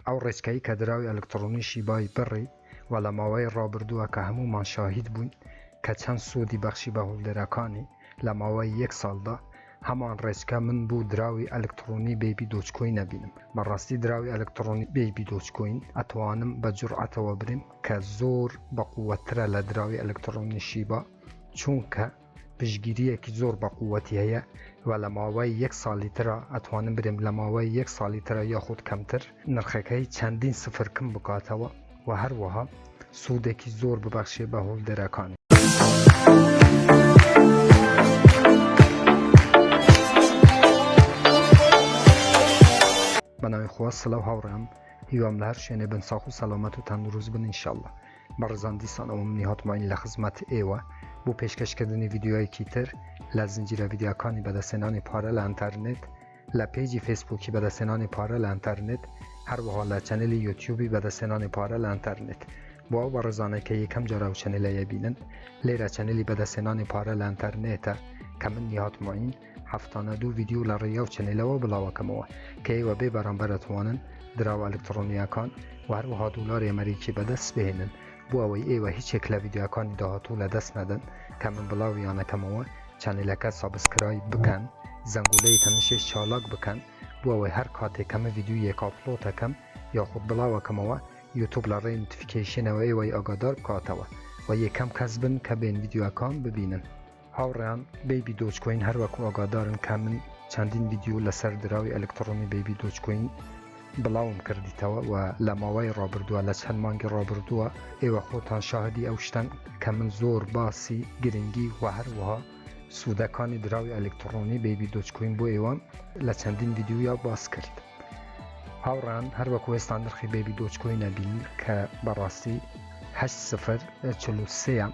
ئەو ڕێچکەی کە دراوی ئەلکترۆنی شیبای بڕی و لە ماوەی ڕابردووە کە هەمومان شاهید بووین کە چەند سوودی بەخشی بە هۆڵدەرەکانی لە ماوەی 1 ساڵدا هەمان ڕێچکە من بوو دراوی ئەلکترۆنی بێبی دۆچکۆین نەبینم. بەڕاستی دراوی ئەلکترۆنی بێبی دۆچکۆین ئەتوانم بە جورعەتەوە بریم کە زۆر بەقووەترە لە دراوی ئەلکترۆنی شیبا، چونکە پشگیریەکی زۆر بەقووەتی هەیە و لە ماوەی 1 ساڵی ترە ئەتوانم بریم لە ماوەی 1 ساڵی ترە یاخود کەمتر نرخەکەی چەندین سفر کەم بکاتەوە و هەروەها سوودێکی زۆر ببەخشێ بە هۆڵدەرەکانی. بەناوی خوا سڵاو هاوڕێم، هیوام لە هەر شوێنێ بن ساڵ و سەلامەت و تەندروست بن ئینشەڵڵا. بەڕێزان دیسان ئەوم هاتماین لە خزمەت ئێوە بۆ پێشکەشکردنی ڤیدیۆیەکی تر لە زنجیرە ڤیدیۆکانی بەدەستهێنانی پارە لە ئینتەرنێت، لە پێیجی فێسبووکی بەدەستهێنانی پارە لە ئینتەرنێت، هەروەها لە چەنێلی یوتیوبی بەدەستهێنانی پارە لە ئینتەرنێت. بۆ ئەو بەڕێزانەی کە یەکەم جارە و چەنێلەیە بینن، لێرە چەنێلی بەدەستهێنانی پارە لە ئینتەرنێتە کە من هاتماین هەفتانە 2 ڤیدیۆ لە ڕێگە و چەنێلەوە بڵاوەکەمەوە کە ئێوە بێ بەرامبەر ئەتوانن دراوە ئەلکترۆنیەکان و هەروەها دۆلاری ئەمریکی بەدەست بهێنن بۆ ئەوەی ئێوە هیچێک لە ڤیدیۆکانی داهاتوو لە دەست نەدەن کە من بڵاویانەکەمەوە. چەنێلەکە سابسکرایب بکەن، زەنگولەی تەنشێش چالاک بکەن بۆ ئەوەی هەر کاتێکەمە ڤیدیۆیەک ئاپلۆدەکەم یاخود بڵاوەکەمەوە یوتوب لە ڕێی نوتیفیکیشنەوە ئێوەی ئاگادار بکاتەوە و یەکەم کەس بن کە بێن ڤیدیۆکان ببینن. هاوڕێیان، بێبی دۆچکۆین هەروەکو ئاگادارن کە من چەندین ڤیدیۆ لەسەر دراوی ئەلکترۆنی بێبی دۆچکۆین بڵاوم کردیتەوە و لە ماوەی ڕابردووە لە چەند مانگی ڕابردووە ئێوە خۆتان شاهدی ئەو شتن کە من زۆر باسی گرنگی و هەروەها سوودەکانی دراوی ئەلکترۆنی بێبی دۆچکۆین بۆ ئێوان لە چەندین ڤیدیۆیا باس کرد. هاوڕان، هەروەکو ئێستا نرخی بێبی دۆچکۆین نەبین کە بەڕاستی 8.43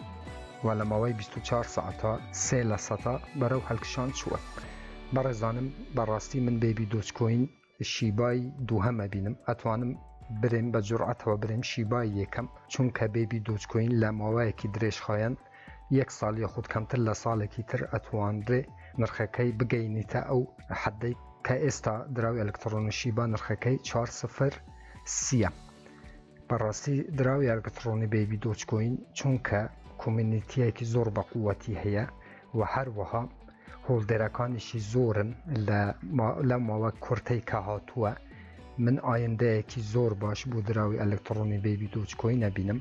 و لە ماوەی 24 ساعتا 3% بەرەو هەڵکشان چووە. بەڕێزانم، بەڕاستی من بێبی دۆچکۆین شیبای دووهەمە بینم، ئەتوانم برێم بە جورعەتەوە برێم شیبای یەکەم، چونکە بێبی دۆچکۆین لە ماوەیەکی درێژخایەن 1 ساڵ یاخود کەمتر لە ساڵێکی تر ئەتوانرێ نرخەکەی بگەینیتە ئەو حەدەی کە ئێستا دراوی ئەلکترۆنی شیبا نرخەکەی 4.30. بەڕاستی دراوی ئەلکترۆنی بێبی دۆچکۆین چونکە کۆمیونیتیەکی زۆر بەقووەتی هەیە و هەروەها هۆڵدەرەکانیشی زۆرن لە ماوە کورتەی کە هاتووە، من ئایندەیەکی زۆر باش بۆ دراوی ئەلکترۆنی بێبی دۆچکۆین نەبینم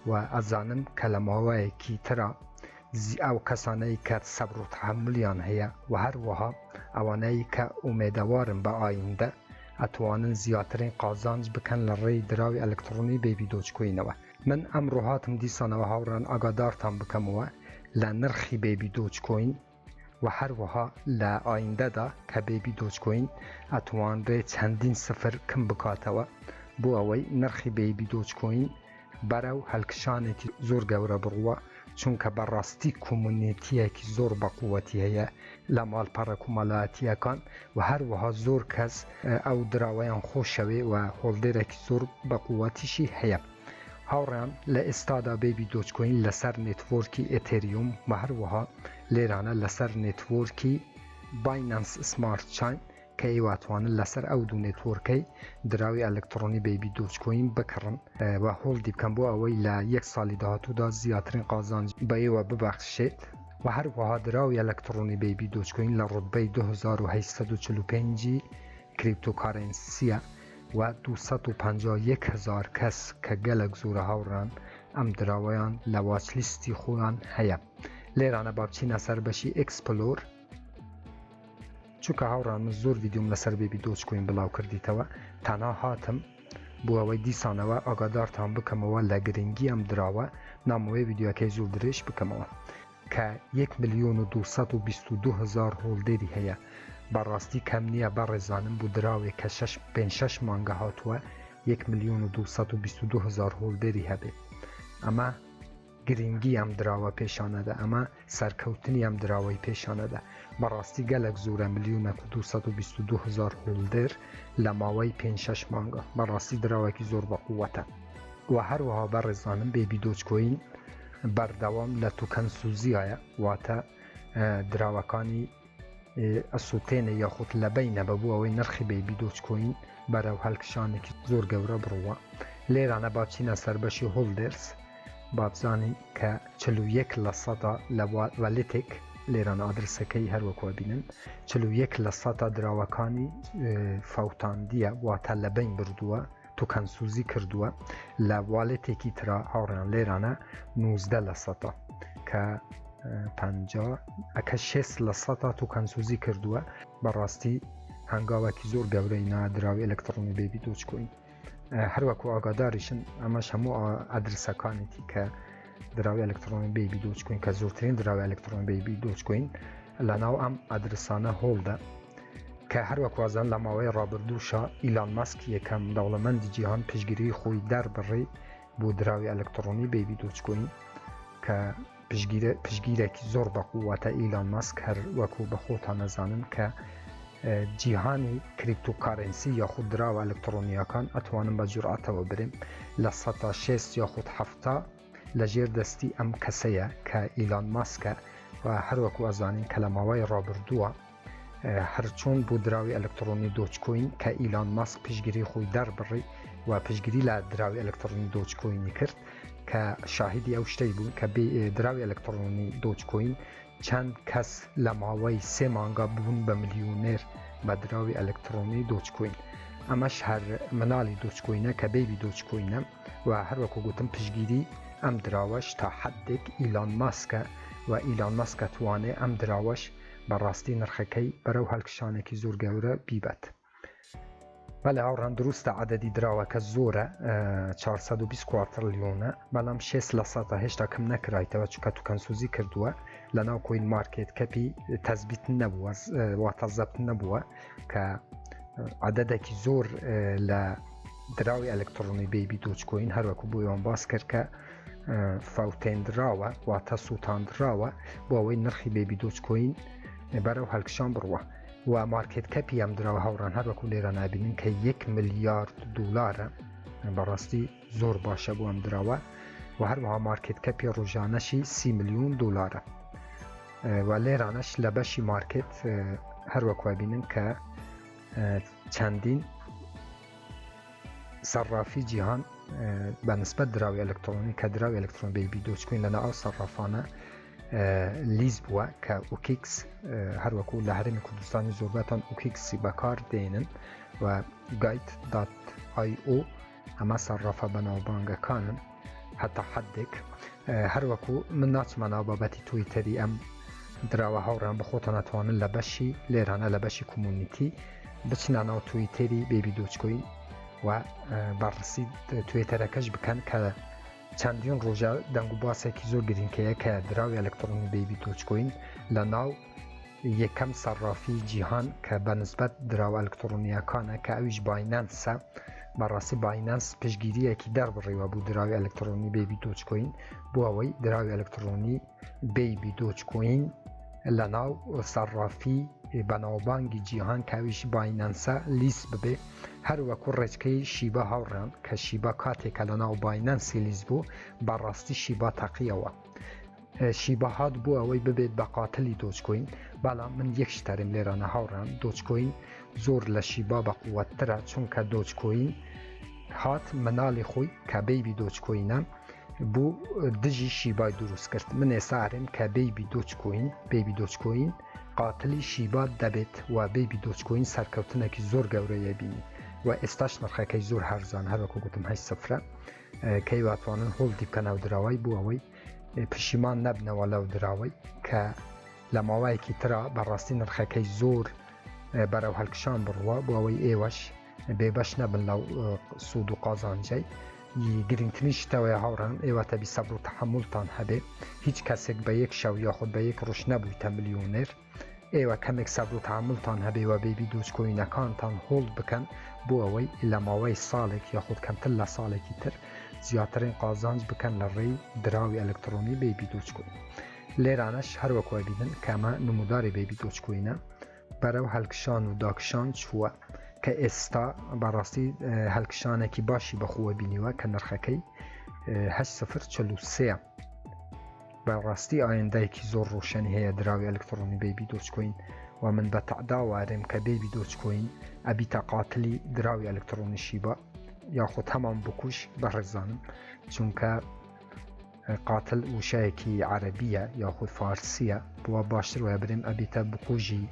و ئەزانم کە لە ماوەیەکی ترە ئەو کەسانەی کە سەبر و تەحەمولیان هەیە و هەروەها ئەوانەی کە ئومێدەوارن بە ئایندە ئەتوانن زیاترین قازانج بکەن لە ڕێی دراوی ئەلکترۆنی بێبی دۆچکۆینەوە. من ئەمڕۆ هاتم دیسانەوە هاوڕان ئاگادارتان بکەمەوە لە نرخی بێبی دۆچکۆین و هەروەها لە ئایندەدا کە بێبی دۆچکۆین ئەتوانرێ چەندین سفر کەم بکاتەوە بۆ ئەوەی نرخی بێبی دۆچکۆین بەرەو هەڵکشانێکی زۆر گەورە بڕوە، چونکە بەڕاستی کۆمیونیتیەکی زۆر بەقووەتی هەیە لە ماڵپەڕە کۆمەڵایەتیەکان و هەروەها زۆر کەس ئەو دراوەیان خۆشەوێ و هۆڵدەرێکی زۆر بەقووەتیشی هەیە. هاوڕێیان، لە ئێستادا بێبی دۆچکۆین لەسەر نێتوۆرکی ئێتێریوم و هەروەها لێرانە لەسەر نێتوۆرکی باینەنس سمارت چین کە ئێواتوانن لەسەر ئەو دوو نێتوۆرکەی دراوی ئەلکترۆنی بێبی دۆچکۆین بکڕن و هۆڵدی بکەن بۆ ئەوەی لە 1 ساڵی داهاتوودا زیاترین قازانج بە ئێوە ببەخشێت و هەروەها دراوی ئەلکترۆنی بێبی دۆچکۆین لە ڕوتبەی 2845 کریپتۆکارنسیە و 251,000 کەس کە گەلک زۆرە هاوڕان ئەم دراوەیان لە واچلیستی خۆیان هەیە. لێرانە با بچینە سەر بەشی ئەکسپلۆر، چونکە هاوڕان من زۆر ڤیدیۆم لەسەر بێبی دۆچکۆین بڵاو کردیتەوە، تەنها هاتم بۆ ئەوەی دیسانەوە ئاگادارتان بکەمەوە لە گرنگی ئەم دراوە نامەوەی ڤیدیۆکەی زۆر درێژ بکەمەوە کە 1,222,000 هۆڵدەری هەیە. بەڕاستی کەم نییە بەڕێزانم بۆ دراوێک کە 5-6 مانگە هاتووە 1,222,000 هۆڵدەری هەبێت. ئەمە گرنگی ئەم دراوە پێشانەدا، ئەمە سەرکەوتنی ئەم دراوەی پێشانەدا. بەڕاستی گەلک زۆرە 1,222,000 هۆڵدەر لە ماوەی 5-6 مانگە. بەڕاستی دراوەکی زۆر بەقووەتە و هەروەها بەڕێزانم بێبی دۆچکۆین بەردەوام لە توکەن سوزیایە، واتە دراوەکانی ئەسووتێنە یاخود لە بینە بەبوو ئەوەی نرخی بێبی دۆچکۆین بەرەو هەڵکشانێکی زۆر گەورە بڕوە. لێرانە باچینە سەربەشی هۆڵدرز بابزانین کە 41% لە والێتێک لێران ئادرسەکەی هەروەکوە بینن 41% دراوەکانی فاوتاندیە واتە لە بین بردووە توکەنسوزی کردووە لە والێتێکی ترا هاوڕیان لێرانە 19% کە 6% توکەنسوزی کردووە بەڕاستی هەنگاوێکی زۆر گەورەی دراوی ئەلکترۆنی بێبی دۆچکۆین. هەروەکو ئاگاداریشن ئەمەش هەموو ئەدرسەکانێتی کە دراوی ئەلکترۆنی بێبی دۆچکۆین کە زۆرترین دراوی ئەلکترۆنی بێبی دۆچکۆین لەناو ئەم ئەدرسانە هۆڵدا کە هەروەکوازان لە ماوەی ڕابردووشە ئیلان ماسک یەکەم دەوڵەمەندی جیهان پشگیری خۆی دەربڕی بۆ دراوی ئەلکترۆنی بێبی دۆچکۆین کە پشگیرێکی زۆر بەقوواتە ئیلان ماسک هەر وەکو بە خۆتان نەزانن کە جیهانی کریپتۆکارنسی یاخود دراوە ئەلکترۆنیەکان ئەتوانن بە جورئەتەوە بریم لە 6 یاخود 7 لە ژێر دەستی ئەم کەسەیە کە ئیلان ماسکە و هەروەکو ئەزانین کە لە ماوەی ڕابردووە هەرچۆن بۆ دراوی ئەلکترۆنی دۆچکۆین کە ئیلان ماسک پشگیری خۆی دەربڕی و پشگیری لە دراوی ئەلکترۆنی دۆچکۆینی کرد کە شاهدی ئەو شتەی بوون کە دراوی ئەلکترۆنی دۆچکۆین چەند کەس لە ماوەی 3 مانگە بوون بە ملیونێر بە دراوی ئەلکترۆنی دۆچکۆین. ئەمەش هەر مناڵی دۆچکۆینە کە بێبی دۆچکۆینە و هەروەکو گوتم پشگیری ئەم دراوەش تا حدێک ئیلان ماسکە و ئیلان ماسکە توانێ ئەم دراوەش بەڕاستی نرخەکەی بەرەو هەڵکشانێکی زۆر گەورە بیبەت. بەڵێ هاوڕان دروستە عەدەدی دراوەکە زۆرە 424 تریلیۆنە بەڵام 6% هێشتا کەم نەکرایتەوە چونکە توکەنسوزی کردووە لە ناو کۆین مارکێت کەپی تەزبیت نەبووە واتە زەبت نەبووە کە عەدەدێکی زۆر لە دراوی ئەلکترۆنی بێبی دۆچکۆین هەروەکو بۆ ئەوان باس کرد کە فاوتێنراوە واتە سووتاندراوە بۆ ئەوەی نرخی بێبی دۆچکۆین بەرەو هەڵکشان بڕوە و مارکێت کەپی ئەم دراوە هاوڕان هەروەکو لێرە نابینین کە 1 ملیارد دلارە بەڕاستی زۆر باشە بۆ ئەم دراوە و هەروەها مارکێت کەپی ڕۆژانەشی 30 ملیۆن دلارە و لێرانەش لە بەشی مارکێت هەروەکو بینن کە چەندین سەرافی جیهان بە نسبەت دراوی ئەلکترۆنی کە دراوی ئەلکترۆن بێبی دۆچکۆین لەناو ئەو سەرافانە لیز بووە کە ئۆکیکس هەروەکو لە هەرێمی کوردستانی زۆربەتان ئۆکیکسی بەکار دێنن و گایت.io ئەمە سەرافە بەناوبانگەکانن هەتا حدێک هەروەکو من ناچمە ناو بابەتی تویتەری ئەم دراوە هاوڕان بەخۆتان ناتوانن لە بەشی لێرانە لە بەشی کۆمونیتی بچنە ناو تویتەری بێبی دۆچکۆین و بەڕسی توێتەرەکەش بکەن کە چەندین ڕۆژە دەنگ و باسێکی زۆر گرنگکەیە کە دراوی ئەلکترۆنی بێبی دۆچکۆین لە ناو یەکەم سەرافی جیهان کە بە نسبەت دراوە ئەلکترۆنیەکانە کە ئەویش باینانسە بەڕاستی باینانس پشگیریەکی دەربڕیوە بوو دراوی ئەلکترۆنی بێبی دۆچکۆین بۆ ئەوەی دراوی ئەلکترۆنی بێبی دۆچکۆین لە ناو سەرافی بەناوبانگی جیهان کاویش باینانسە لیست ببێ هەروەکو ڕێچکەی شیبە هاوڕان کە شیبە کاتێکە لە ناو باینانسی لیست بوو بەڕاستی شیبە تەقیەوە شیبە هات بوو ئەوەی ببێت بە قاتلی دۆچکۆین بەڵام من یەک شتەرم لێرانە هاوڕان دۆچکۆین زۆر لە شیبە بەقووەترە چونکە دۆچکۆین هات مناڵی خۆی کە بێبی دۆچکۆینە بوو دژی شیبای دروست کرد من ئێسارم کە بێبی دۆچکۆین قاتلی شیبات دەبێت و بێبی دۆچکۆین سەرکەوتنێکی زۆر گەورەیە بینی و ئێستاش نرخەکەی زۆر هەرزان هەروەکو گوتم 8 کەی واتوانن هۆڵدی بکەن ئەو دراوەی بوو ئەوەی پشیمان نەبنەوە لەو دراوەی کە لە ماوەیەکی ترا بەڕاستی نرخەکەی زۆر بەرەو هەڵکشان بڕوە بۆ ئەوەی ئێوەش بێبەش نەبن لەو سوود و قازانجەی گرنگترین شتەوەی هاوڕان ئێوە تەبی سەبر و تەحەممولتان هەبێ هیچ کەسێک بە یەک شەو یاخود بە یەک ڕۆژ نەبوویتە ملیۆنێر ئێوە کەمێک سەبر و تەحەممولتان هەبێەوە بێبی دۆچکۆینەکانتان هۆڵد بکەن بۆ ئەوەی لە ماوەی ساڵێک یاخود کەمتر لە ساڵێکی تر زیاترین قازانج بکەن لە ڕێی دراوی ئەلکترۆنی بێبی دۆچکۆین لێرانەش هەروەکو بینن کەمە نموداری بێبی دۆچکۆینە بەرەو هەڵکشان و داکشان چووە کە ئێستا بەڕاستی هەڵکشانێکی باشی بەخۆوە بینیوە کە نرخەکەی 8.43 بەڕاستی ئایندایەکی زۆر ڕۆشنی هەیە دراوی ئەلکترۆنی بێبی دۆچکۆین ومن بتعدا وارم كبيبي دوتش كوين أبيتا قاتلي دراوي إلكتروني شيبا ياخد همان بكوش برزانم چونك قاتل وشايكي عربية ياخد فارسية بوا باشتر ويبرم أبيتا بكوجي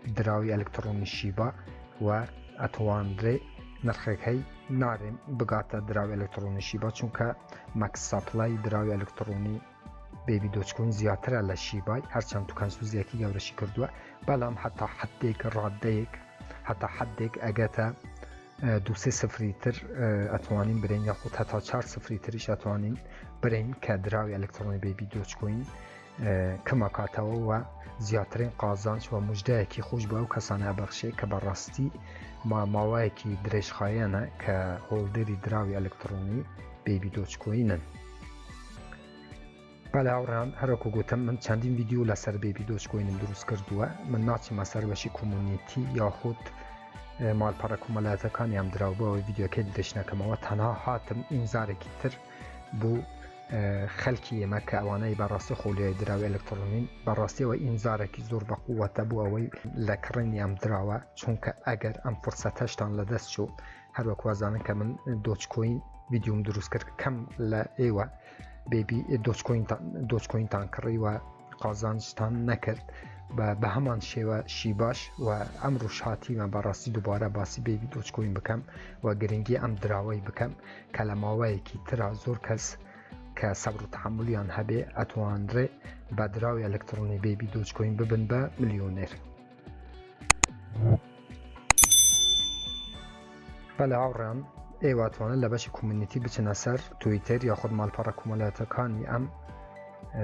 دراوي إلكتروني شيبا وأتوان ري نرخيك هاي نارم بقاتا دراوي إلكتروني شيبا چونك ماكس سابلاي دراوي إلكتروني بيبي دوتش كوين زياتر على شيباي هرچند تو كنسوزيكي گورشي كردوه بلام حتى حديك راديك حتى حديك اگتا 2-0 اتوانين برين ياخد حتى 4-0 اتوانين برين كدراوي الكتروني بيبي دوتش كوين كما كاتوا و زياترين قازانش و مجدهكي خوش باو كسانه بخشه كبرستي ما ماواكي دريش خاينه كهولدري دراوي الكتروني بيبي دوتش كوينن بله آوران هرکو گوتم من چندین ویدیو لسر بیبی دوتش کوینم دروست کردوه من ناچی مسر بشی کمونیتی یا خود مال پارا کمالاتا کانی هم دراوبه و ویدیو که دیدش نکم و تنها هاتم اینزاره کتر بو خلکی ما که اوانه براستی خولیه دراوی الکترونین براستی و اینزاره که زور بقوته بو اوی لکرین هم دراوه چون که اگر ام فرصتشتان لدست شو هر وکو ازانه که من دوتش کوین ویدیوم دروست کرد کم لایوه بیبی دوتش کوین تان کری و قازانجتان نکرد به همان شیوه شیباش و امروش هاتی من براستی دوباره باسی بیبی دوتش کوین بکم و گرنگی ام دراوی بکم کلماوی که ترا زور کس که صبر و تحملیان هبه اتوان ره با دراوی الکترونی بیبی دوتش کوین ببن به میلیونر. بله آوران ایواتوانه لباش کمیونیتی بچنه سر تویتر یا خود مالپارا کمالاتا کانی ام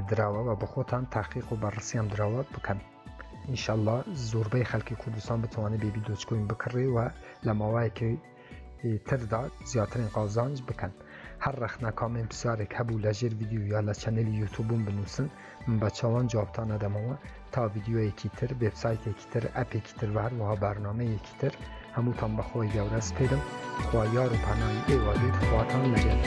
دراوه و بخوتان تحقیق و بررسی هم دراوه بکن. انشالله زوربه خلکی کردستان بتوانه بیبی دوتش کوین بکره و لماوه که تردا زیادترین قازانج بکن. هر رخنا کامن بسیاری که هبو لجر ویدیو یا لچنل یوتیوبون بنوسن من بچوان جوابتان ادموه تا ویدیو یکی تر، وبسایت یکی تر، اپ یکی تر و هر وها برنامه یکی تر هموتان بخواه گوره سپیدم خواه یار و پناهی ایوالید خواتان لگل